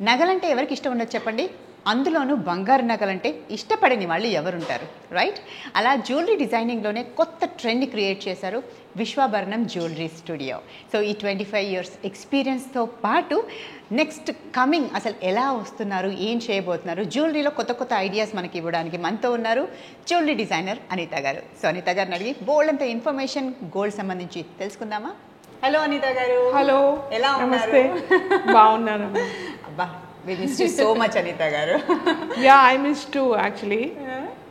నగలంటే ఎవరికి ఇష్టం ఉండదు చెప్పండి? అందులోనూ బంగారు నగలంటే ఇష్టపడని వాళ్ళు ఎవరుంటారు, రైట్? అలా జ్యువెలరీ డిజైనింగ్లోనే కొత్త ట్రెండ్ క్రియేట్ చేశారు విశ్వాభరణం జ్యువెలరీ స్టూడియో. సో ఈ 25 years ఎక్స్పీరియన్స్తో పాటు నెక్స్ట్ కమింగ్ అసలు ఎలా వస్తున్నారు, ఏం చేయబోతున్నారు, జ్యువెలరీలో కొత్త కొత్త ఐడియాస్ మనకి ఇవ్వడానికి మనతో ఉన్నారు జ్యువెలరీ డిజైనర్ అనిత గారు. సో అనిత గారిని అడిగి బోల్డ్ అంత ఇన్ఫర్మేషన్ గోల్డ్ సంబంధించి తెలుసుకుందామా? హలో అనిత గారు. హలో, ఎలా నమస్తే. బాగున్నాను. అబ్బా, we missed you so much Anita garu. Yeah, I missed too actually.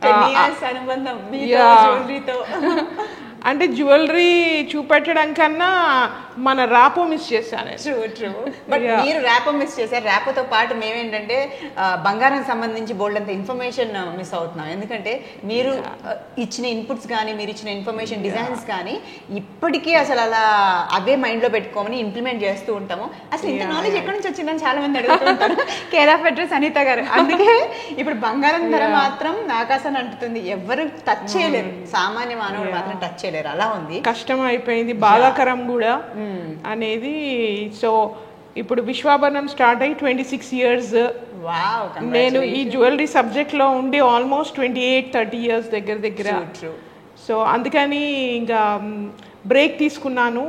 10 years అనుబంధం మీతో జ్యువెలరీతో. అంటే జ్యువెలరీ చూపెట్టడం కన్నా మన ర్యాపో మిస్ చేశాను. ట్రూ. బట్ మీరు ర్యాపో మిస్ చేశారు. ర్యాపోతో పాటు మేమేంటంటే బంగారం సంబంధించి బోల్డ్ అంత ఇన్ఫర్మేషన్ మిస్ అవుతున్నాం. ఎందుకంటే మీరు ఇచ్చిన ఇన్పుట్స్ కానీ, మీరు ఇచ్చిన ఇన్ఫర్మేషన్ డిజైన్స్ కానీ ఇప్పటికీ అసలు అలా అవే మైండ్లో పెట్టుకోమని ఇంప్లిమెంట్ చేస్తూ ఉంటాము. అసలు ఇంత నాలెడ్జ్ ఎక్కడి నుంచి వచ్చిందని చాలా మంది అడుగుతూ ఉంటారు. కేర్ ఆఫ్ అడ్రస్ అనిత గారు. అందుకే ఇప్పుడు బంగారం ధర మాత్రం ఆకాశాన్ని అంటుతుంది. ఎవరు టచ్ చేయలేరు, సామాన్య మానవుడు మాత్రం టచ్ చేయలేరు. అలా ఉంది, కష్టం అయిపోయింది, బాధాకరం కూడా అనేది. సో ఇప్పుడు విశ్వాభరణం స్టార్ట్ అయ్యి 26 years. నేను ఈ జ్యువెలరీ సబ్జెక్ట్ లో ఉండి ఆల్మోస్ట్ 28-30 years దగ్గర. సో అందుకని ఇంకా బ్రేక్ తీసుకున్నాను.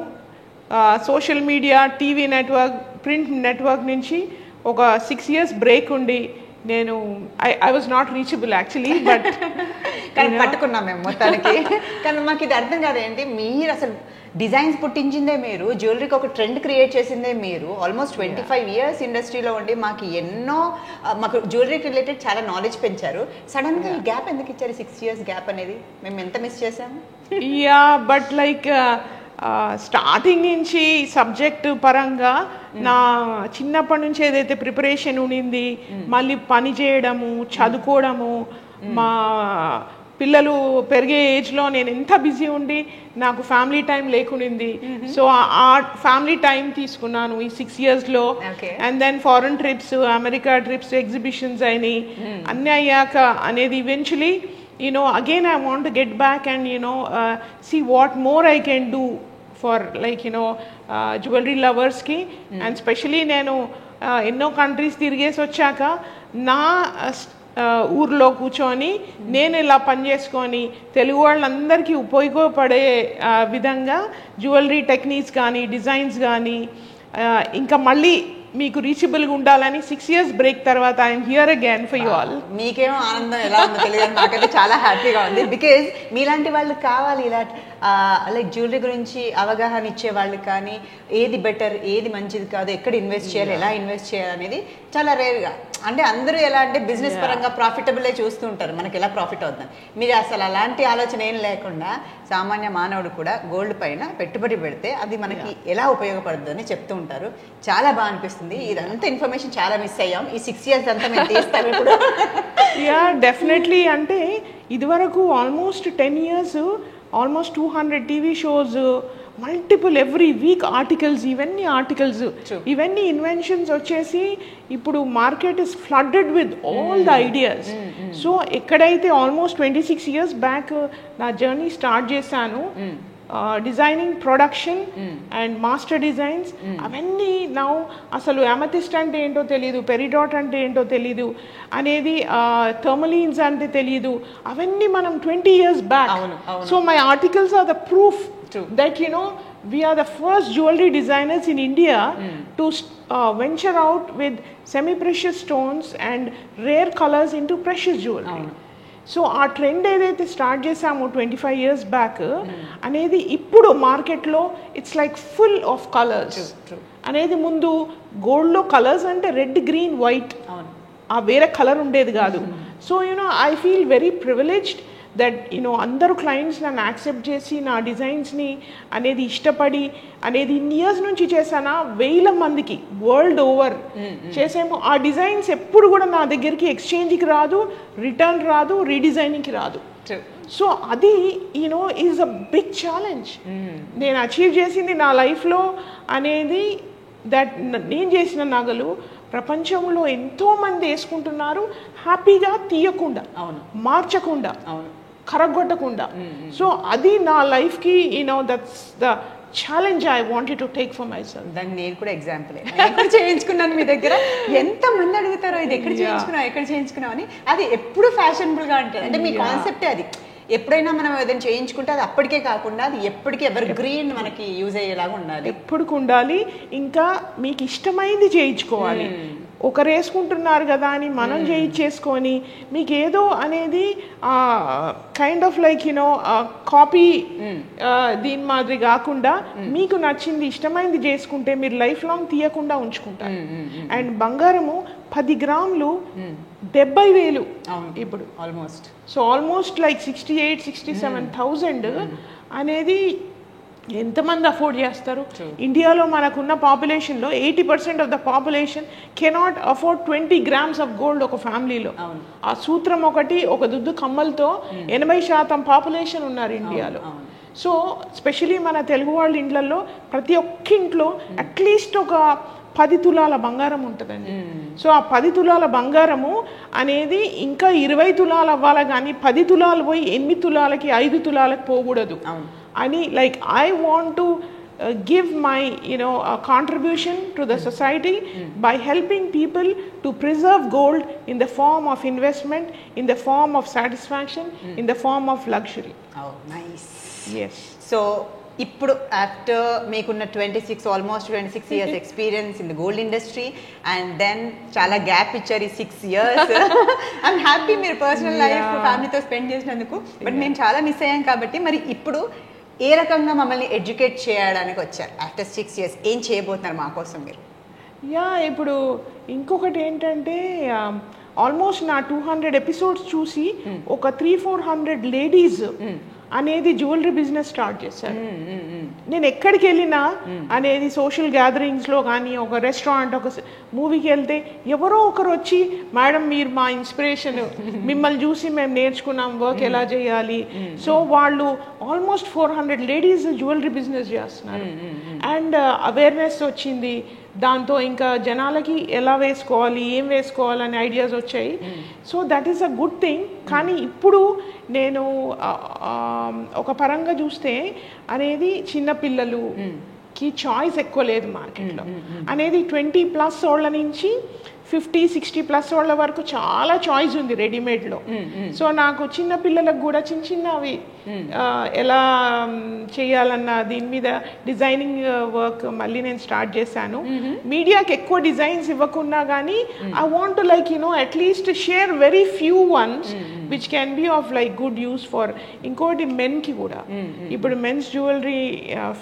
Social media, TV network, print network నుంచి ఒక 6 years బ్రేక్ ఉండి నేను I was not reachable actually. But కానీ పట్టుకున్నాం మేము మొత్తానికి. కానీ మాకు ఇది అర్థం కాదేంటి, మీరు అసలు డిజైన్స్ పుట్టించిందే మీరు, జ్యువెలరీకి ఒక ట్రెండ్ క్రియేట్ చేసిందే మీరు. ఆల్మోస్ట్ 25 years ఇండస్ట్రీలో ఉండి మాకు ఎన్నో మాకు జ్యువెలరీకి రిలేటెడ్ చాలా నాలెడ్జ్ పెంచారు. సడన్గా ఈ గ్యాప్ ఎందుకు ఇచ్చారు? 6 years గ్యాప్ అనేది మేము ఎంత మిస్ చేసాము. యా, బట్ లైక్ స్టార్టింగ్ నుంచి సబ్జెక్ట్ పరంగా నా చిన్నప్పటి నుంచి ఏదైతే ప్రిపరేషన్ ఉండింది, మళ్ళీ పని చేయడము, చదువుకోవడము, మా పిల్లలు పెరిగే ఏజ్లో నేను ఎంత బిజీ ఉండి నాకు ఫ్యామిలీ టైం లేకునింది. సో ఆ ఫ్యామిలీ టైం తీసుకున్నాను ఈ 6 yearsలో. And then foreign trips, America trips, exhibitions అయినాయి. అన్నీ అయ్యాక అనేది eventually again I want to get back and see what more I can do for jewelry lovers ki. And especially నేను ఎన్నో కంట్రీస్ తిరిగేసి వచ్చాక నా ఊర్లో కూర్చొని నేను ఇలా పనిచేసుకొని తెలుగు వాళ్ళందరికీ ఉపయోగపడే విధంగా జ్యువెలరీ టెక్నిక్స్ కానీ, డిజైన్స్ కానీ ఇంకా మళ్ళీ మీకు రీచబుల్గా ఉండాలని 6 years బ్రేక్ తర్వాత I'm here again for you all. మీకేమో ఆనందం ఎలా ఉందో తెలియదు, నాకైతే చాలా హ్యాపీగా ఉంది. బికాజ్ మీలాంటి వాళ్ళు కావాలి, ఇలా లైక్ జ్యువెలరీ గురించి అవగాహన ఇచ్చే వాళ్ళు. కానీ ఏది బెటర్, ఏది మంచిది కాదు, ఎక్కడ ఇన్వెస్ట్ చేయాలి, ఎలా ఇన్వెస్ట్ చేయాలి అనేది చాలా రేర్గా. అంటే అందరూ ఎలా అంటే బిజినెస్ పరంగా ప్రాఫిటబులే చూస్తూ ఉంటారు, మనకి ఎలా ప్రాఫిట్ అవుతుంది. మీరు అసలు అలాంటి ఆలోచన ఏం లేకుండా సామాన్య మానవుడు కూడా గోల్డ్ పైన పెట్టుబడి పెడితే అది మనకి ఎలా ఉపయోగపడుతుంది అని చెప్తూ ఉంటారు. చాలా బాగా అనిపిస్తుంది. ఇదంతా ఇన్ఫర్మేషన్ చాలా మిస్ అయ్యాం. ఈ 6 years అంతా మేము తీస్తాం ఇప్పుడు. Yeah, definitely. అంటే ఇదివరకు almost 10 years almost 200 TV shows, multiple every week articles, ఇవన్నీ ఇన్వెన్షన్స్ వచ్చేసి ఇప్పుడు market is flooded with all the ideas. So ఎక్కడైతే ఆల్మోస్ట్ 26 years బ్యాక్ నా జర్నీ స్టార్ట్ చేశాను, designing, production and master designs, అవన్నీ నా అసలు అమెథిస్ట్ అంటే ఏంటో తెలీదు, పెరిడాట్ అంటే ఏంటో తెలీదు, అనేది థర్మలీన్స్ అంటే తెలీదు. అవన్నీ మనం 20 years back. So my articles are the proof that we are the first jewelry designers in India to venture out with semi-precious stones and rare colors into precious jewelry. So ఆ trend ఏదైతే start చేసామో 25 years back అనేది ఇప్పుడు మార్కెట్లో it's like full of colours అనేది. ముందు గోల్డ్లో colours అంటే రెడ్, గ్రీన్, వైట్, ఆ వేరే కలర్ ఉండేది కాదు. So I feel very privileged that అందరూ క్లయింట్స్ నన్ను యాక్సెప్ట్ చేసి నా డిజైన్స్ని అనేది ఇష్టపడి అనేది ఇన్ని ఇయర్స్ నుంచి చేశానా, 1000 మందికి వరల్డ్ ఓవర్ చేసాము. ఆ డిజైన్స్ ఎప్పుడు కూడా నా దగ్గరికి ఎక్స్చేంజ్కి రాదు, రిటర్న్ రాదు, రీడిజైనింగ్కి రాదు. సో అది ఈజ్ అ బిగ్ ఛాలెంజ్ నేను అచీవ్ చేసింది నా లైఫ్లో అనేది. దట్ నేను చేసిన నగలు ప్రపంచంలో ఎంతోమంది వేసుకుంటున్నారు హ్యాపీగా, తీయకుండా, మార్చకుండా, కరగొట్టకుండా. సో అది నా లైఫ్కి that's the challenge I wanted to take for my self. దాన్ని నేను కూడా ఎగ్జాంపుల్ చేయించుకున్నాను మీ దగ్గర. ఎంత మంది అడుగుతారో ఇది ఎక్కడ చేయించుకున్నావు అని. అది ఎప్పుడు ఫ్యాషనబుల్ గా ఉంటుంది. అంటే మీ కాన్సెప్టే అది. ఎప్పుడైనా మనం ఏదైనా చేయించుకుంటే అది అప్పటికే కాకుండా అది ఎప్పటికీ ఎవర్ గ్రీన్ మనకి యూజ్ అయ్యేలాగా ఉండాలి, ఎప్పటికి ఉండాలి. ఇంకా మీకు ఇష్టమైంది చేయించుకోవాలి. ఒకరు వేసుకుంటున్నారు కదా అని మనం చేయించేసుకొని మీకు ఏదో అనేది కైండ్ ఆఫ్ లైక్ కాపీ దీని మాదిరి కాకుండా మీకు నచ్చింది ఇష్టమైంది చేసుకుంటే మీరు లైఫ్ లాంగ్ తీయకుండా ఉంచుకుంటారు. అండ్ బంగారము 10 గ్రాములు 70,000 ఇప్పుడు ఆల్మోస్ట్. సో ఆల్మోస్ట్ లైక్ 68,000-67,000 అనేది ఎంతమంది అఫోర్డ్ చేస్తారు? ఇండియాలో మనకున్న పాపులేషన్లో 80% of the population cannot afford 20 grams of gold ఒక ఫ్యామిలీలో. ఆ సూత్రం ఒకటి, ఒక దుద్దు కమ్మలతో 80% పాపులేషన్ ఉన్నారు ఇండియాలో. సో స్పెషలీ మన తెలుగు వాళ్ళ ఇండ్లలో ప్రతి ఒక్క ఇంట్లో అట్లీస్ట్ ఒక 10 తులాల బంగారం ఉంటుందండి. సో ఆ 10 తులాల బంగారము అనేది ఇంకా 20 తులాలు అవ్వాలి, కానీ 10 తులాలు పోయి 8 తులాలకి 5 తులాలకు పోకూడదు అని. Like I want to give my contribution to the society by helping people to preserve gold in the form of investment, in the form of satisfaction, in the form of luxury. Oh, nice. Yes. So ఇప్పుడు after మీకున్న 26 years experience in the gold industry and then చాలా gap ఇచ్చారు ఈ 6 years. I'm happy మీరు personal life ఫ్యామిలీతో spend చేసినందుకు. But మేము చాలా మిస్ అయ్యాం కాబట్టి మరి ఇప్పుడు ఏ రకంగా మమ్మల్ని ఎడ్యుకేట్ చేయడానికి వచ్చారు? ఆఫ్టర్ 6 years ఏం చేయబోతున్నారు మా కోసం మీరు? ఇప్పుడు ఇంకొకటి ఏంటంటే ఆల్మోస్ట్ నా 200 ఎపిసోడ్స్ చూసి ఒక 300-400 లేడీస్ అనేది జ్యువెలరీ బిజినెస్ స్టార్ట్ చేశారు. నేను ఎక్కడికి వెళ్ళినా అనేది సోషల్ గ్యాదరింగ్స్లో కానీ, ఒక రెస్టారెంట్, ఒక మూవీకి వెళ్తే ఎవరో ఒకరు వచ్చి, మేడం మీరు మా ఇన్స్పిరేషన్, మిమ్మల్ని చూసి మేము నేర్చుకున్నాం వర్క్ ఎలా చేయాలి. సో వాళ్ళు ఆల్మోస్ట్ 400 లేడీస్ జ్యువెలరీ బిజినెస్ చేస్తున్నారు. అండ్ అవేర్నెస్ వచ్చింది. దాంతో ఇంకా జనాలకి ఎలా వేసుకోవాలి, ఏం వేసుకోవాలని ఐడియాస్ వచ్చాయి. So that is a good thing. కానీ ఇప్పుడు నేను ఒక పరంగా చూస్తే అనేది చిన్నపిల్లలుకి చాయిస్ ఎక్కువ లేదు మార్కెట్లో అనేది. 20+ వాళ్ళ నుంచి 50-60+ వాళ్ళ వరకు చాలా చాయిస్ ఉంది రెడీమేడ్లో. సో నాకు చిన్న పిల్లలకు కూడా చిన్నవి ఎలా చేయాలన్న దీని మీద డిజైనింగ్ వర్క్ మళ్ళీ నేను స్టార్ట్ చేశాను. మీడియాకి ఎక్కువ డిజైన్స్ ఇవ్వకున్నా కానీ I want to like at least share very few ones which can be of like good use for. ఇంకోటి మెన్కి కూడా ఇప్పుడు మెన్స్ జ్యువెలరీ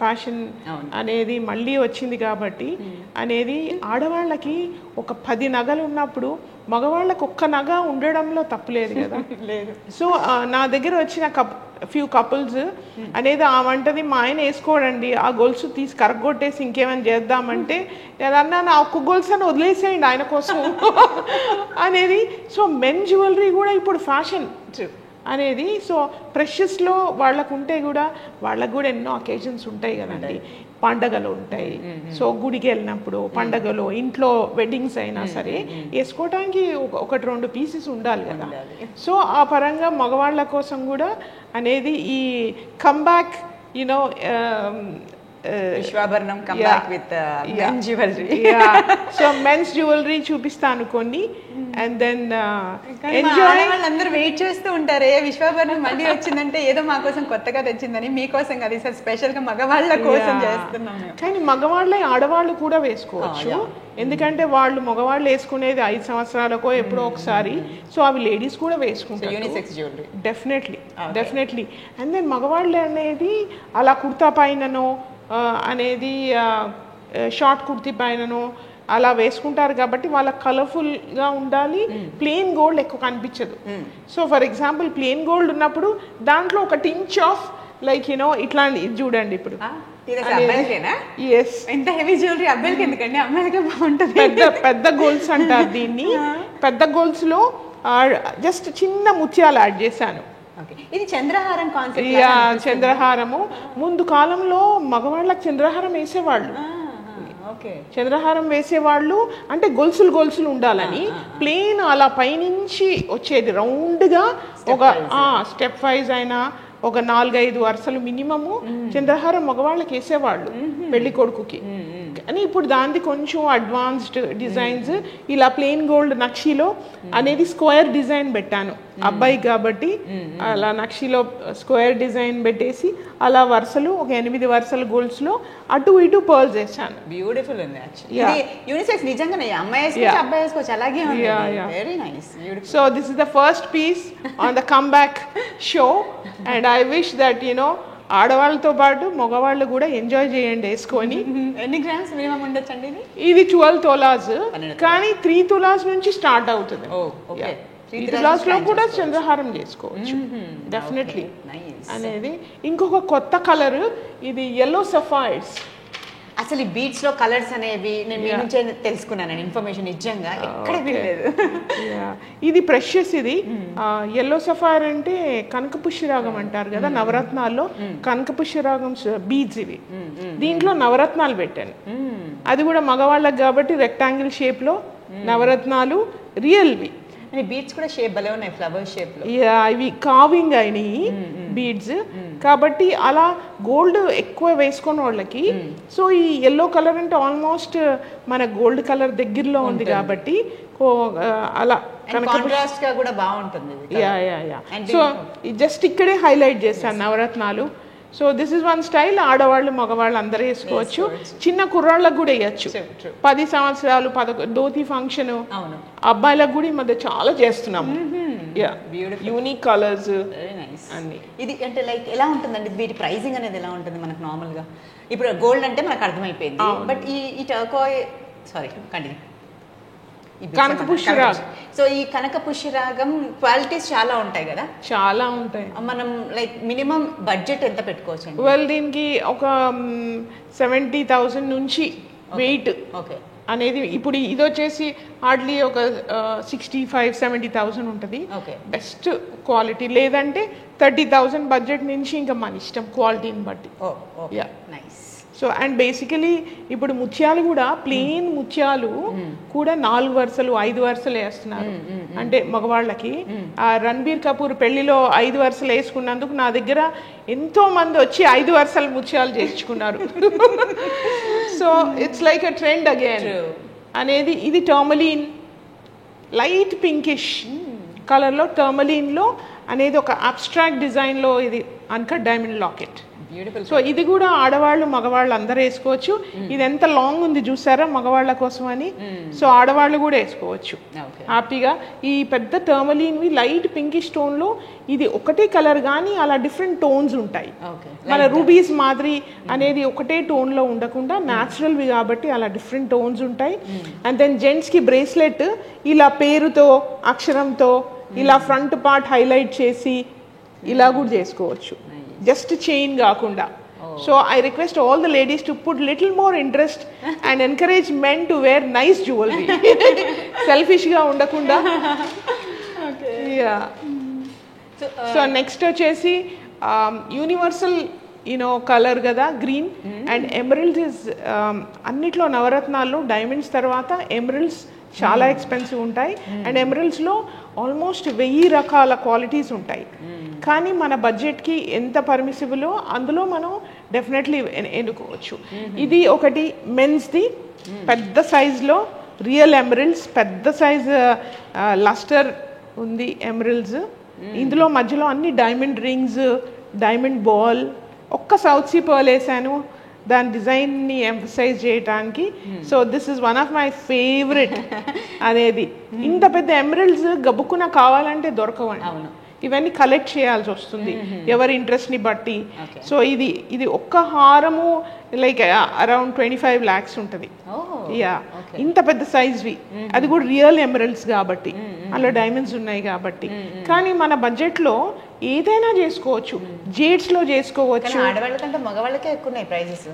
ఫ్యాషన్ అనేది మళ్ళీ వచ్చింది కాబట్టి అనేది ఆడవాళ్ళకి ఒక 10 నగలు ఉన్నప్పుడు మగవాళ్ళకు ఒక్క నగ ఉండడంలో తప్పులేదు కదా. లేదు. సో నా దగ్గర వచ్చిన ఫ్యూ కపుల్స్ అనేది ఆ వంటది మా ఆయన వేసుకోడండి, ఆ గొలుసు తీసి కరగొట్టేసి ఇంకేమైనా చేద్దామంటే నేను అన్నాను ఆ ఒక్క గొలుసు అని వదిలేసేయండి ఆయన కోసం అనేది. సో మెన్ జ్యువెలరీ కూడా ఇప్పుడు ఫ్యాషన్ అనేది. సో ప్రెషస్లో వాళ్ళకు ఉంటే కూడా వాళ్ళకు కూడా ఎన్నో అకేషన్స్ ఉంటాయి కదండి, పండగలు ఉంటాయి. సో గుడికి వెళ్ళినప్పుడు, పండగలో, ఇంట్లో వెడ్డింగ్స్ అయినా సరే వేసుకోవడానికి 1-2 పీసెస్ ఉండాలి కదా. సో ఆ పరంగా మగవాళ్ళ కోసం కూడా అనేది ఈ comeback Vishwabharanam comeback with men jewellery. So men's jewellery చూపిస్తాను కొన్ని. అండ్ దెన్ వాళ్ళందరూ వెయిట్ చేస్తూ ఉంటారు, ఏ విశ్వాభరణం మళ్ళీ వచ్చిందంటే ఏదో మా కోసం కొత్తగా తెచ్చిందని. మీకోసం అది స్పెషల్ గా మగవాళ్ళ కోసం చేస్తున్నాం. కానీ మగవాళ్ళ ఆడవాళ్ళు కూడా వేసుకోవచ్చు, ఎందుకంటే వాళ్ళు మగవాళ్ళు వేసుకునేది 5 సంవత్సరాలకో ఎప్పుడో ఒకసారి. సో అవి లేడీస్ కూడా వేసుకుంటారు. Unisex jewellery definitely. And then మగవాళ్ళు అనేది అలా కుర్తా పైననో అనేది షార్ట్ కుర్తీ పైననో అలా వేసుకుంటారు కాబట్టి వాళ్ళకి కలర్ఫుల్గా ఉండాలి. ప్లెయిన్ గోల్డ్ ఎక్కువ కనిపించదు. So for example plain gold ఉన్నప్పుడు దాంట్లో ఒక టించ్ ఆఫ్ లైక్ ఇట్లాంటి చూడండి. ఇప్పుడు ఎంత హెవీ జ్యువెలరీ అబ్బాయిలకి ఎందుకండి, అమ్మాయిలకే బాగుంటుంది. పెద్ద గోల్స్ అంటారు దీన్ని. పెద్ద గోల్స్ లో జస్ట్ చిన్న ముత్యాలు యాడ్ చేశాను. ఇది చంద్రహారం కాన్సెప్ట్. చంద్రహారము ముందు కాలంలో మగవాళ్ళకి చంద్రహారం వేసేవాళ్ళు. చంద్రహారం వేసేవాళ్ళు అంటే గొలుసులు ఉండాలని. ప్లెయిన్ అలా పైనుంచి వచ్చేది రౌండ్గా ఒక స్టెప్ వైజ్ అయినా ఒక 4-5 వరుసలు మినిమము చంద్రహారం మగవాళ్ళకి వేసేవాళ్ళు పెళ్లి కొడుకుకి. కానీ ఇప్పుడు దాన్ని కొంచెం అడ్వాన్స్డ్ డిజైన్స్ ఇలా ప్లెయిన్ గోల్డ్ నక్షిలో అనేది స్క్వేర్ డిజైన్ పెట్టాను అబ్బాయి కాబట్టి. అలా నక్షిలో స్క్వేర్ డిజైన్ పెట్టేసి అలా వరుసలు ఒక 8 వరుసల గోల్డ్స్ లో అటు ఇటు పర్ల్స్ వేసాను. బ్యూటిఫుల్ ఉంది యాక్చువల్లీ. ఇది యూనిసెక్స్ నిజంగానే అమ్మాయి వేసుకోవచ్చు అబ్బాయి వేసుకోవచ్చు అలాగే ఉంది. Very nice. So this is the first piece on the come back show and I wish that ఆడవాళ్ళతో పాటు మగవాళ్ళు కూడా ఎంజాయ్ చేయండి వేసుకొని. ఎన్ని గ్రామ్స్ మినిమం ఉండొచ్చండి ఇది 12 తులాస్ కానీ 3 తులాస్ నుంచి స్టార్ట్ అవుతుంది. 3 తులాస్ లో కూడా చంద్రహారం చేసుకోవచ్చు డెఫినెట్లీ అనేది. ఇంకొక కొత్త కలర్ ఇది yellow sapphires. అసలు ఈ బీట్స్ లో కలర్స్ అనేవి నేను మీ నుంచే తెలుసుకున్నాను ఇన్ఫర్మేషన్ నిజంగా ఎక్కడ వినలేదు. ఇది ప్రెషియస్. ఇది yellow sapphire అంటే కనక పుష్యరాగం అంటారు కదా నవరత్నాల్లో. కనక పుష్యరాగం బీడ్స్ ఇవి. దీంట్లో నవరత్నాలు పెట్టాను. అది కూడా మగవాళ్ళకి కాబట్టి రెక్టాంగిల్ షేప్ లో నవరత్నాలు రియల్వి. బీడ్స్ కూడా షేప్ భలే ఉన్నాయి ఫ్లవర్ షేప్ లో. ఇవి కావింగ్ అయినాయి బీడ్స్ కాబట్టి అలా గోల్డ్ ఎక్కువ వేసుకున్న వాళ్ళకి. సో ఈ yellow కలర్ అంటే ఆల్మోస్ట్ మన గోల్డ్ కలర్ దగ్గరలో ఉంది కాబట్టి అలా కాంట్రాస్ట్ గా కూడా బాగుంటుంది. సో జస్ట్ ఇక్కడే హైలైట్ చేశాను నవరత్నాలు. So this is one style. ఆడవాళ్ళు మగవాళ్ళు అందరూ వేసుకోవచ్చు. చిన్న కుర్రాళ్ళకు కూడా వేయచ్చు. 10 సంవత్సరాలు ధోతి ఫంక్షన్ అబ్బాయిలకు కూడా ఈ మధ్య చాలా చేస్తున్నాము. యూనిక్ కలర్స్ అన్ని. ఇది అంటే లైక్ ఎలా ఉంటుందండి వీటి ప్రైసింగ్ అనేది ఎలా ఉంటుంది మనకు నార్మల్ గా? ఇప్పుడు గోల్డ్ అంటే మనకు అర్థమైపోయింది బట్ ఈ టర్కోయ్ కంటిన్యూ కనక పుష్యరాగం. సో ఈ కనక పుష్యరాగం క్వాలిటీస్ చాలా ఉంటాయి కదా? చాలా ఉంటాయి. మనం లైక్ మినిమం బడ్జెట్ ఎంత పెట్టుకోవచ్చు? వెల్ దీనికి ఒక 70,000 నుంచి వెయిట్ అనేది. ఇప్పుడు ఇది వచ్చేసి హార్డ్లీ ఒక 65-70,000 ఉంటుంది బెస్ట్ క్వాలిటీ. లేదంటే 30,000 బడ్జెట్ నుంచి ఇంకా మన ఇష్టం క్వాలిటీని బట్టి. సో అండ్ బేసికలీ ఇప్పుడు ముత్యాలు కూడా ప్లెయిన్ ముత్యాలు కూడా 4 వరుసలు 5 వరుసలు వేస్తున్నారు. అంటే మగవాళ్ళకి రణబీర్ కపూర్ పెళ్లిలో 5 వరుసలు వేసుకున్నందుకు నా దగ్గర ఎంతో మంది వచ్చి 5 వరుసలు ముత్యాలు చేర్చుకున్నారు. So it's like a trend again అనేది. ఇది టర్మలీన్ లైట్ పింకిష్ కలర్ లో టర్మలీన్ లో అనేది ఒక అబ్స్ట్రాక్ట్ డిజైన్ లో ఇది అన్కట్ డైమండ్ లాకెట్. సో ఇది కూడా ఆడవాళ్ళు మగవాళ్ళు అందరూ వేసుకోవచ్చు. ఇది ఎంత లాంగ్ ఉంది చూసారా మగవాళ్ళ కోసం అని. సో ఆడవాళ్ళు కూడా వేసుకోవచ్చు హ్యాపీగా. ఈ పెద్ద టర్మలీన్వి లైట్ పింకిష్ టోన్ లో ఇది ఒకటే కలర్ కానీ అలా డిఫరెంట్ టోన్స్ ఉంటాయి. మన రూబీస్ మాదిరి అనేది ఒకటే టోన్ లో ఉండకుండా న్యాచురల్వి కాబట్టి అలా డిఫరెంట్ టోన్స్ ఉంటాయి. అండ్ దెన్ జెంట్స్ కి బ్రేస్లెట్ ఇలా పేరుతో అక్షరంతో ఇలా ఫ్రంట్ పార్ట్ హైలైట్ చేసి ఇలా కూడా చేసుకోవచ్చు జస్ట్ చైన్ కాకుండా. So I request all the ladies to put little more interest and encourage men to wear nice jewellery. Selfish గా ఉండకుండా. సో నెక్స్ట్ వచ్చేసి యూనివర్సల్ కలర్ కదా గ్రీన్ అండ్ ఎమరల్డ్ ఇస్ అన్నిట్లో నవరత్నాల్లో డైమండ్స్ తర్వాత ఎమరల్డ్స్ చాలా expensive ఉంటాయి. అండ్ ఎమరల్డ్స్లో ఆల్మోస్ట్ 1000 రకాల క్వాలిటీస్ ఉంటాయి. కానీ మన బడ్జెట్కి ఎంత పర్మిసిబులో అందులో మనం డెఫినెట్లీ ఎన్నుకోవచ్చు. ఇది ఒకటి మెన్స్ది పెద్ద సైజులో రియల్ ఎమరల్డ్స్, పెద్ద సైజ్ లస్టర్ ఉంది ఎమరల్డ్స్. ఇందులో మధ్యలో అన్ని డైమండ్ రింగ్స్, డైమండ్ బాల్, ఒక్క సౌత్ సీ పర్ల్ వేసాను దాని డిజైన్ని ఎంఫసైజ్ చేయడానికి. So this is one of my favourite అనేది. ఇంత పెద్ద ఎమరల్డ్స్ గబుక్కున కావాలంటే దొరకవండి. ఇవన్నీ కలెక్ట్ చేయాల్సి వస్తుంది ఎవరి ఇంట్రెస్ట్ని బట్టి. సో ఇది ఒక్క హారము లైక్ అరౌండ్ 25 lakhs ఉంటుంది. ఇంత పెద్ద సైజ్వి, అది కూడా రియల్ ఎమరల్డ్స్ కాబట్టి అందులో డైమండ్స్ ఉన్నాయి కాబట్టి. కానీ మన బడ్జెట్లో ఏదైనా చేసుకోవచ్చు. జేడ్స్లో చేసుకోవచ్చు. ఆడవాళ్ళకంటే మగవాళ్ళకే ఎక్కువ ఉన్నాయి ప్రైజెస్.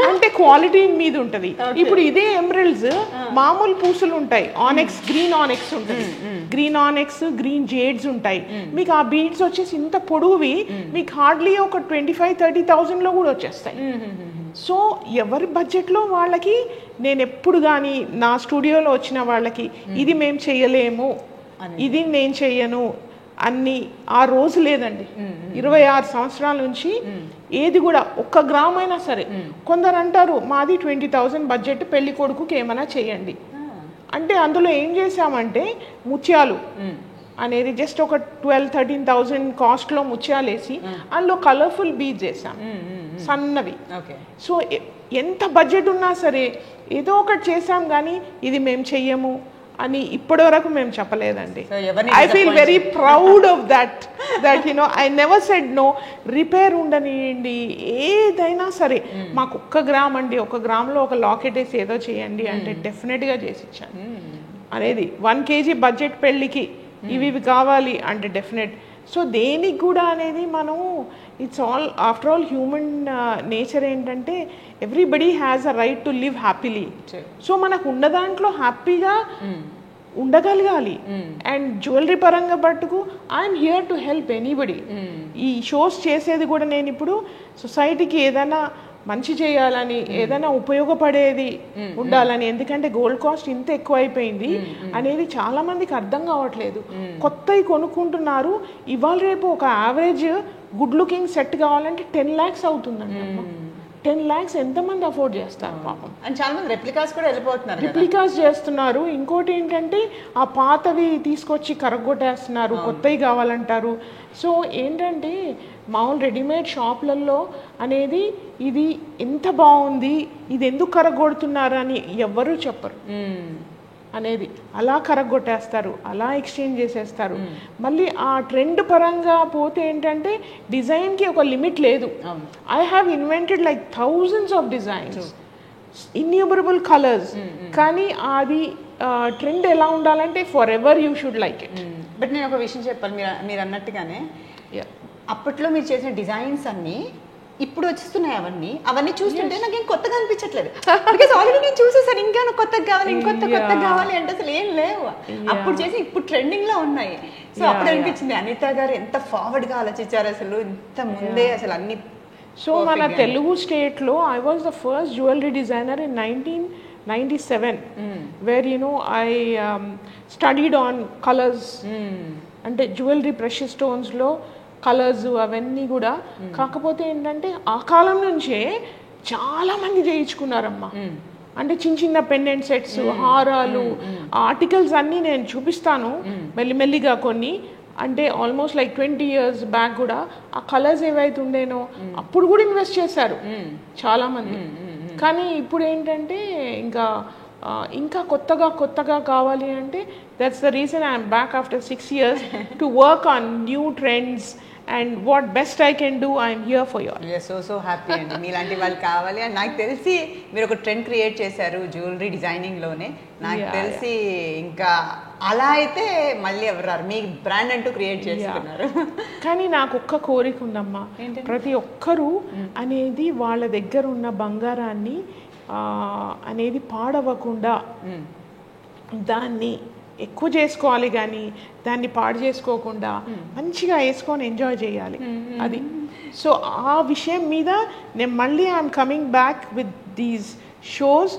అంటే క్వాలిటీ మీద ఉంటుంది. ఇప్పుడు ఇదే ఎమరల్డ్స్ మామూలు పూసలు ఉంటాయి, ఆనెక్స్ గ్రీన్ ఆనెక్స్ ఉంటుంది, గ్రీన్ ఆనెక్స్ గ్రీన్ జేడ్స్ ఉంటాయి. మీకు ఆ బీడ్స్ వచ్చేసి ఇంత పొడవువి మీకు హార్డ్లీ ఒక 25-30,000 లో కూడా వచ్చేస్తాయి. సో ఎవరి బడ్జెట్లో వాళ్ళకి నేను ఎప్పుడు కానీ నా స్టూడియోలో వచ్చిన వాళ్ళకి ఇది మేము చెయ్యలేము, ఇది నేను చెయ్యను అన్ని ఆ రోజు లేదండి. 26 సంవత్సరాల నుంచి ఏది కూడా 1 గ్రామ్ అయినా సరే. కొందరు అంటారు మాది 20,000 బడ్జెట్, పెళ్లి కొడుకుకి ఏమైనా చేయండి అంటే అందులో ఏం చేసామంటే ముత్యాలు అనేది జస్ట్ ఒక 12,000-13,000 కాస్ట్లో ముత్యాలు వేసి అందులో కలర్ఫుల్ బీడ్స్ వేసాం సన్నవి. సో ఎంత బడ్జెట్ ఉన్నా సరే ఏదో ఒకటి చేసాం, కానీ ఇది మేము చెయ్యము అని ఇప్పటి వరకు మేము చెప్పలేదండి. I feel very proud of that I never said no. Repair ఉండనియండి, ఏదైనా సరే మాకు 1 గ్రామ్ అండి, 1 గ్రామ్లో ఒక లాకెట్ వేసి ఏదో చేయండి అంటే డెఫినెట్గా చేసి ఇచ్చాను అనేది. 1 kg బడ్జెట్ పెళ్ళికి ఇవి కావాలి అంటే డెఫినెట్. సో దేనికి కూడా అనేది మనం it's all after all human nature ఏంటంటే everybody has a right to live happily. So మనకు ఉన్న దాంట్లో హ్యాపీగా ఉండగలగాలి. అండ్ జ్యువెలరీ పరంగా పట్టుకు I'm here to help anybody. ఈ షోస్ చేసేది కూడా నేను ఇప్పుడు సొసైటీకి ఏదైనా మంచి చేయాలని, ఏదైనా ఉపయోగపడేది ఉండాలని. ఎందుకంటే గోల్డ్ కాస్ట్ ఇంత ఎక్కువైపోయింది అనేది చాలా మందికి అర్థం కావట్లేదు. కొత్తవి కొనుక్కుంటున్నారు. ఇవాళ రేపు ఒక యావరేజ్ గుడ్ లుకింగ్ సెట్ కావాలంటే 10 lakhs అవుతుందండి. 10 lakhs ఎంతమంది అఫోర్డ్ చేస్తారు పాపం. అండ్ చాలా మంది రెప్లికాస్ కూడా వెళ్ళిపోతున్నారు, రెప్లికాస్ చేస్తున్నారు. ఇంకోటి ఏంటంటే ఆ పాతవి తీసుకొచ్చి కరగొట్టేస్తున్నారు, కొత్తవి కావాలంటారు. సో ఏంటంటే మామూలు రెడీమేడ్ షాప్లలో అనేది ఇది ఎంత బాగుంది, ఇది ఎందుకు కరగొడుతున్నారు అని ఎవ్వరూ చెప్పరు అనేది. అలా కరగొట్టేస్తారు, అలా ఎక్స్చేంజ్ చేసేస్తారు. మళ్ళీ ఆ ట్రెండ్ పరంగా పోతే ఏంటంటే డిజైన్కి ఒక లిమిట్ లేదు. I have invented like thousands of designs, innumerable colours. కానీ అది ట్రెండ్ ఎలా ఉండాలంటే for ever you should like it. But నేను ఒక విషయం చెప్పాలి, మీరు అన్నట్టుగానే అప్పట్లో మీరు చేసిన డిజైన్స్ అన్నీ ఇప్పుడు వచ్చేస్తున్నాయి. అవన్నీ చూస్తుంటే నాకు ఏం కొత్తగా అనిపించట్లేదు. బికాస్ ఆల్రెడీ నేను చూసేసాను. ఇంకా కొత్తగా కావాలి, కొత్తగా కావాలి అంటే అసలు ఏం లేవు. అప్పుడు చేసి ఇప్పుడు ట్రెండింగ్ లో ఉన్నాయి. సో అప్పుడు అనిపించింది అనిత గారు ఎంత ఫార్వర్డ్ గా ఆలోచించారు అసలు, ఇంత ముందే అసలు అన్ని. సో మన తెలుగు స్టేట్లో I was the first jewellery designer in 1997 where I studied on colours. అంటే జ్యువెలరీ ప్రెషియస్ స్టోన్స్లో కలర్స్ అవన్నీ కూడా. కాకపోతే ఏంటంటే ఆ కాలం నుంచే చాలా మంది చేయించుకున్నారమ్మా. అంటే చిన్న చిన్న పెండెంట్ సెట్స్, హారాలు, ఆర్టికల్స్ అన్నీ నేను చూపిస్తాను మెల్లిమెల్లిగా కొన్ని. అంటే ఆల్మోస్ట్ లైక్ 20 years బ్యాక్ కూడా ఆ కలర్స్ ఏవైతే ఉండేనో అప్పుడు కూడా ఇన్వెస్ట్ చేశారు చాలా మంది. కానీ ఇప్పుడు ఏంటంటే ఇంకా కొత్తగా కావాలి అంటే that's the reason I'm back after 6 years to work on new trends and what best I can do. I'm here for you. So happy అండి, మీలాంటి వాళ్ళు కావాలి. అండ్ నాకు తెలిసి మీరు ఒక ట్రెండ్ క్రియేట్ చేశారు జ్యువెలరీ డిజైనింగ్లోనే. నాకు తెలిసి ఇంకా అలా అయితే మళ్ళీ ఎవరు రారు, మీ బ్రాండ్ అంటూ క్రియేట్ చేసుకున్నారు. కానీ నాకు ఒక్క కోరిక ఉందమ్మా, ప్రతి ఒక్కరూ అనేది వాళ్ళ దగ్గర ఉన్న బంగారాన్ని అనేది పాడవకుండా దాన్ని ఎక్కువ చేసుకోవాలి, కానీ దాన్ని పాడు చేసుకోకుండా మంచిగా వేసుకొని ఎంజాయ్ చేయాలి అది. సో ఆ విషయం మీద నేను మళ్ళీ I'm coming back with these shows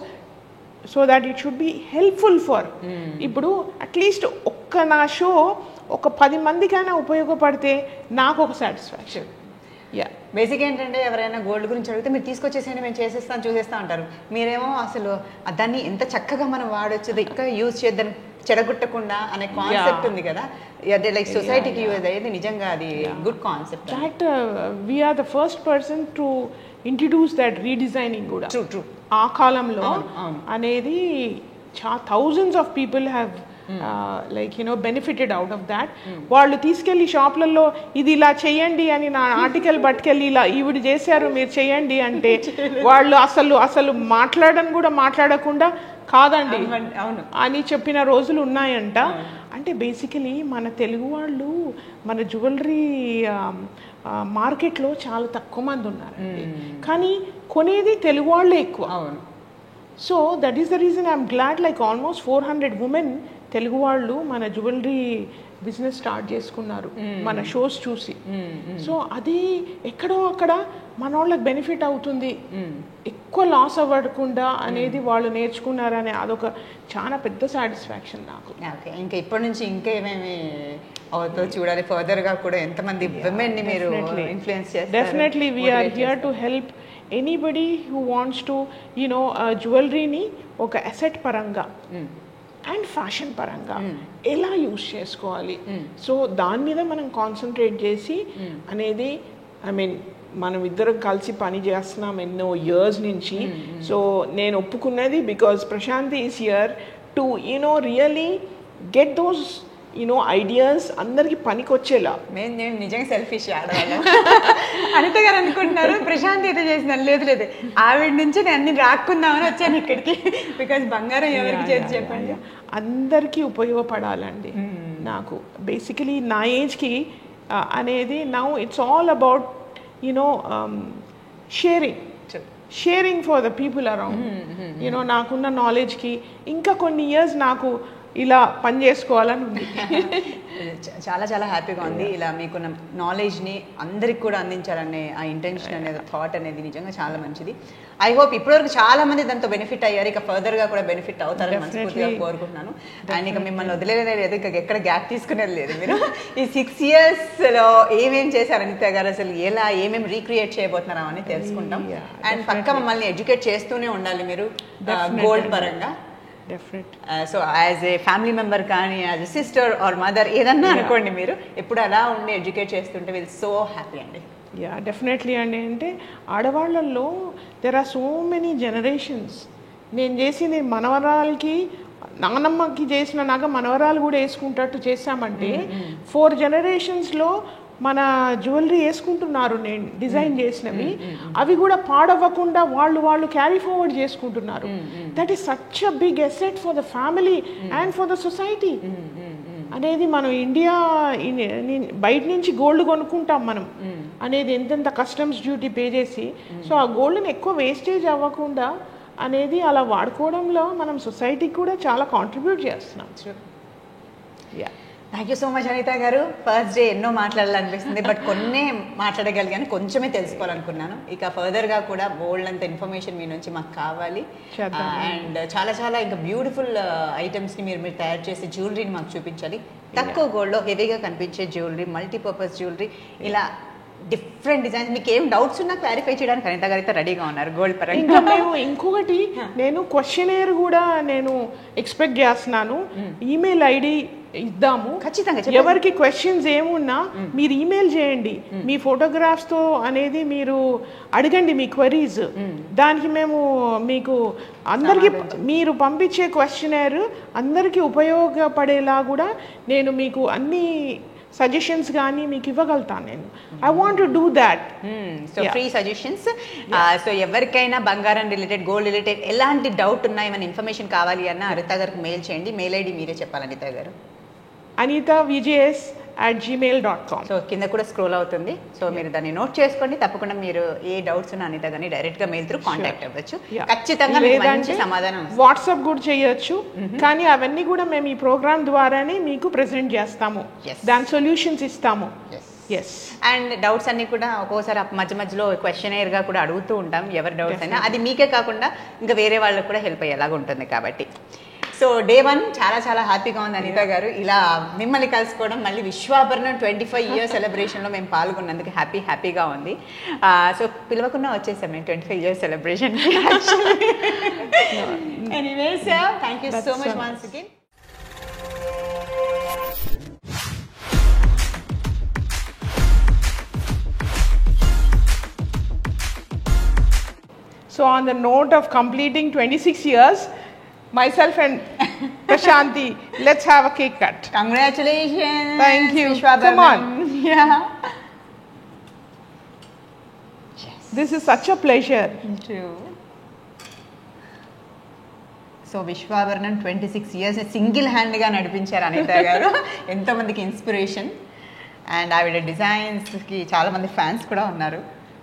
so that it should be helpful for. ఇప్పుడు అట్లీస్ట్ నా షో ఒక 10 మందికైనా ఉపయోగపడితే నాకు ఒక సాటిస్ఫాక్షన్. బేసిక్ ఏంటంటే ఎవరైనా గోల్డ్ గురించి అడిగితే మీరు తీసుకొచ్చేసేయండి, మేము చేసేస్తాం చూసేస్తా అంటారు. మీరేమో అసలు దాన్ని ఎంత చక్కగా మనం వాడచ్చు, ఇంకా యూజ్ చేద్దాం చెడగొట్టకుండా అనే కాన్సెప్ట్ ఉంది కదా. అదే లైక్ సొసైటీకి యూజ్ అయ్యేది నిజంగా అది good concept. That we're the first person to introduce that redesigning కూడా. ట్రూ. ఆ కాలంలో అనేది thousands of people have benefited out of that. వాళ్ళు తీసుకెళ్ళి షాప్లలో ఇది ఇలా చెయ్యండి అని నా ఆర్టికల్ పట్టుకెళ్ళి ఇలా ఈవిడ చేశారు మీరు చెయ్యండి అంటే వాళ్ళు అసలు మాట్లాడకుండా కాదండి అని చెప్పిన రోజులు ఉన్నాయంట. అంటే బేసికలీ మన తెలుగు వాళ్ళు మన జ్యువెలరీ మార్కెట్లో చాలా తక్కువ మంది ఉన్నారండి, కానీ కొనేది తెలుగు వాళ్ళే ఎక్కువ. So that is the reason I'm glad like almost 400 women Telugu వాళ్ళు మన జ్యువెలరీ బిజినెస్ స్టార్ట్ చేసుకున్నారు మన షోస్ చూసి. సో అది ఎక్కడో అక్కడ మన వాళ్ళకి బెనిఫిట్ అవుతుంది, ఎక్కువ లాస్ అవ్వకుండా అనేది వాళ్ళు నేర్చుకున్నారనే అదొక చాలా పెద్ద సాటిస్ఫాక్షన్ నాకు. ఓకే, ఇంకా ఇప్పటి నుంచి ఇంకా ఏమేమి అవుతుందో చూడాలి. ఫర్దర్ గా కూడా ఎంతమంది విమెన్ ని మీరు ఇన్ఫ్లుయెన్స్ చేస్తారు. Definitely we're here to help anybody who wants to జ్యువెలరీని ఒక అసెట్ పరంగా అండ్ ఫ్యాషన్ పరంగా ఎలా యూజ్ చేసుకోవాలి, సో దాని మీద మనం కాన్సన్ట్రేట్ చేసి అనేది, ఐ మీన్ మనం ఇద్దరం కలిసి పని చేస్తున్నాం ఎన్నో ఇయర్స్ నుంచి. సో నేను ఒప్పుకున్నది because Prashanti is here to really get those ideas అందరికి పనికి వచ్చేలా. నేను నిజంగా సెల్ఫిష్ ఆడవాళ్ళం. అనిత గారు అనుకుంటున్నారు ప్రశాంత్ అయితే చేసిన, లేదు లేదు ఆవిడ నుంచి నేను అన్ని రాక్కుందామని వచ్చాను ఇక్కడికి. బికాజ్ బంగారం ఎవరికి చేసి చెప్పండి, అందరికీ ఉపయోగపడాలండి. నాకు బేసికలీ నా ఏజ్కి అనేది now it's all about sharing for the people around. నాకున్న నాలెడ్జ్కి ఇంకా కొన్ని ఇయర్స్ నాకు ఇలా పని చేసుకోవాలని ఉంది. చాలా చాలా హ్యాపీగా ఉంది. ఇలా మీకున్న నాలెడ్జ్ని అందరికి కూడా అందించాలనే ఆ ఇంటెన్షన్ అనేది, థాట్ అనేది నిజంగా చాలా మంచిది. ఐ హోప్ ఇప్పటివరకు చాలా మంది దాంతో బెనిఫిట్ అయ్యారు, ఇక ఫర్దర్గా కూడా బెనిఫిట్ అవుతారని మనస్ఫూర్తిగా కోరుకుంటున్నాను. అండ్ ఇక మిమ్మల్ని వదిలేదు లేదు, ఇక ఎక్కడ గ్యాప్ తీసుకునేది లేదు. మీరు ఈ 6 yearsలో ఏమేం చేశారు అనిత గారు, అసలు ఎలా ఏమేమి రీక్రియేట్ చేయబోతున్నారా అని తెలుసుకుంటాం. అండ్ పక్క మమ్మల్ని ఎడ్యుకేట్ చేస్తూనే ఉండాలి మీరు గోల్డ్ పరంగా. So as a family member కానీ as a sister or mother ఏదన్నా అనుకోండి, మీరు ఎప్పుడు అలా ఉండి ఎడ్యుకేట్ చేస్తుంటే విల్ సో హ్యాపీ అండి. డెఫినెట్లీ అండి. అంటే ఆడవాళ్ళల్లో there are so many generations. నేను చేసింది మనవరాలకి నానమ్మకి చేసిన నాగా మనవరాలు కూడా వేసుకుంటట్టు చేశామంటే 4 generations మన జ్యువెలరీ వేసుకుంటున్నారు. నేను డిజైన్ చేసినవి అవి కూడా పాడవ్వకుండా వాళ్ళు క్యారీ ఫార్వర్డ్ చేసుకుంటున్నారు. That is such a big asset for the family and for the society అనేది. మనం ఇండియా బయట నుంచి గోల్డ్ కొనుక్కుంటాం మనం అనేది, ఎంతెంత కస్టమ్స్ డ్యూటీ పే చేసి. సో ఆ గోల్డ్ని ఎక్కువ వేస్టేజ్ అవ్వకుండా అనేది అలా వాడుకోవడంలో మనం సొసైటీకి కూడా చాలా కాంట్రిబ్యూట్ చేస్తున్నాం. Thank you so much Anitha garu. First day ఎన్నో మాట్లాడాలనిపిస్తుంది, బట్ కొన్నే మాట్లాడగలిగాను, కొంచెమే తెలుసుకోవాలనుకున్నాను. ఇక ఫర్దర్గా కూడా బోల్డ్ అంత ఇన్ఫర్మేషన్ మీ నుంచి మాకు కావాలి. అండ్ చాలా చాలా ఇంకా బ్యూటిఫుల్ ఐటమ్స్ని మీరు తయారు చేసే జ్యువెలరీని మాకు చూపించాలి. తక్కువ గోల్డ్లో హెవీగా కనిపించే జ్యువెలరీ, మల్టీపర్పస్ జ్యువెలరీ, ఇలా డిఫరెంట్ డిజైన్స్. మీకు ఏం డౌట్స్ ఉన్నా క్లారిఫై చేయడానికి అనిత గారు అయితే రెడీగా ఉన్నారు గోల్డ్ పరంగా. ఇంకా మేము ఇంకొకటి నేను క్వశ్చనేర్ కూడా నేను ఎక్స్పెక్ట్ చేస్తున్నాను. ఈమెయిల్ ఐడి ఇద్దాము ఖచ్చితంగా. ఎవరికి క్వశ్చన్స్ ఏమున్నా మీరు ఈమెయిల్ చేయండి, మీ ఫోటోగ్రాఫ్స్తో అనేది మీరు అడగండి మీ క్వరీస్. దానికి మేము మీకు అందరికి మీరు పంపించే క్వశ్చనేర్ అందరికీ ఉపయోగపడేలా కూడా నేను మీకు అన్ని సజెషన్స్ కానీ మీకు ఇవ్వగలుగుతాను. నేను I want to do that. So free suggestions. So ఎవరికైనా బంగారం రిలేటెడ్, గోల్డ్ రిలేటెడ్ ఎలాంటి డౌట్ ఉన్నా, ఏమైనా ఇన్ఫర్మేషన్ కావాలి అన్న అనిత గారికి మెయిల్ చేయండి. మెయిల్ ఐడి మీరే చెప్పాలి అనిత గారు. anitavjs@gmail.com. సో కింద కూడా స్క్రోల్ అవుతుంది. సో మీరు దాన్ని నోట్ చేసుకోండి. తప్పకుండా మీరు ఏ డౌట్స్ ఉన్నా అనిత గారిని డైరెక్ట్గా మెయిల్ త్రూ కాంటాక్ట్ అవ్వచ్చు. ఖచ్చితంగా మంచి సమాధానం. వాట్సాప్ కూడా చేయొచ్చు, కానీ అవన్నీ కూడా మేము ఈ ప్రోగ్రామ్ ద్వారానే మీకు ప్రెజెంట్ చేస్తాము, దాని సొల్యూషన్స్ ఇస్తాము. అండ్ డౌట్స్ అన్ని కూడా ఒక్కోసారి మధ్య మధ్యలో క్వశ్చనేర్గా కూడా అడుగుతూ ఉంటాం. ఎవరి డౌట్స్ అయినా అది మీకే కాకుండా ఇంకా వేరే వాళ్ళకి కూడా హెల్ప్ అయ్యేలాగా ఉంటుంది కాబట్టి. సో Day 1 చాలా చాలా హ్యాపీగా ఉంది అనిత గారు. ఇలా మిమ్మల్ని కలుసుకోవడం, మళ్ళీ విశ్వాభరణం 25 years సెలబ్రేషన్లో మేము పాల్గొన్నందుకు హ్యాపీగా ఉంది. సో పిలవకుండా వచ్చేసాం మేము 25 years celebration. Anyways thank you so much once again. So on the note of completing 26 years, myself and Prashanti, let's have a cake cut. Congratulations. Thank you. Come on. Yeah. Yes. This is such a pleasure. True. So Vishwabharanam 26 years single హ్యాండ్గా నడిపించారు అనిత గారు. ఎంతోమందికి inspiration. And ఆవిడ డిజైన్స్కి చాలామంది fans కూడా ఉన్నారు.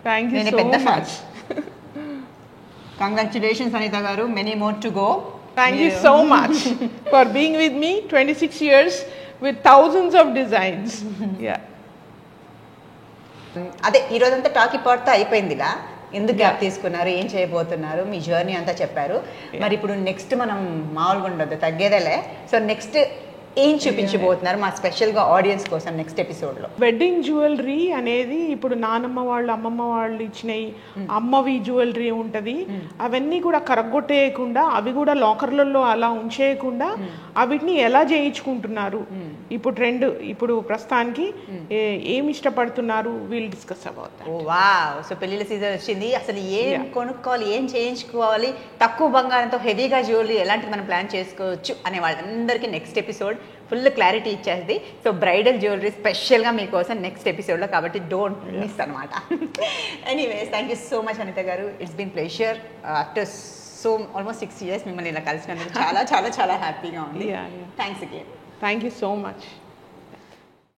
Thank you so much. Congratulations Anitha garu. Many more to go. Thank you so much for being with me 26 years with thousands of designs. Yeah. అదే ఈరోజంతా టాకీ పార్ట్తో అయిపోయింది ఇలా ఎందుకు గ్యాప్ తీసుకున్నారు ఏం చేయబోతున్నారు మీ జర్నీ అంతా చెప్పారు మరి ఇప్పుడు నెక్స్ట్ మనం మామూలుగా ఉండదు తగ్గేదేలే సో నెక్స్ట్ ఏం చూపించబోతున్నారు మా స్పెషల్గా ఆడియన్స్ కోసం నెక్స్ట్ ఎపిసోడ్లో వెడ్డింగ్ జ్యువెలరీ అనేది ఇప్పుడు నానమ్మ వాళ్ళు అమ్మమ్మ వాళ్ళు ఇచ్చినవి అమ్మవి జ్యువెలరీ ఉంటుంది అవన్నీ కూడా కరగొట్టేయకుండా అవి కూడా లాకర్లలో అలా ఉంచేయకుండా అవిటిని ఎలా చేయించుకుంటున్నారు ఇప్పుడు ట్రెండ్ ఇప్పుడు ప్రస్తుతానికి ఏమి ఇష్టపడుతున్నారు we'll discuss about oh wow so పెళ్ళిళ్ళ సీజన్ వచ్చింది అసలు ఏం కొనుక్కోవాలి ఏం చేయించుకోవాలి తక్కువ బంగారంతో హెవీగా జ్యువెలరీ ఎలాంటి మనం ప్లాన్ చేసుకోవచ్చు అనే వాళ్ళందరికీ నెక్స్ట్ ఎపిసోడ్ ఫుల్ క్లారిటీ ఇచ్చేది సో బ్రైడల్ జ్యువెలరీ స్పెషల్గా మీకోసం నెక్స్ట్ ఎపిసోడ్లో కాబట్టి డోంట్ మిస్ అనమాట anyways thank you so much Anitha garu it's been pleasure after so almost 6 years మిమ్మల్ని ఇలా కలిసినందుకు చాలా చాలా చాలా హ్యాపీగా ఉంది thanks again Thank you so much.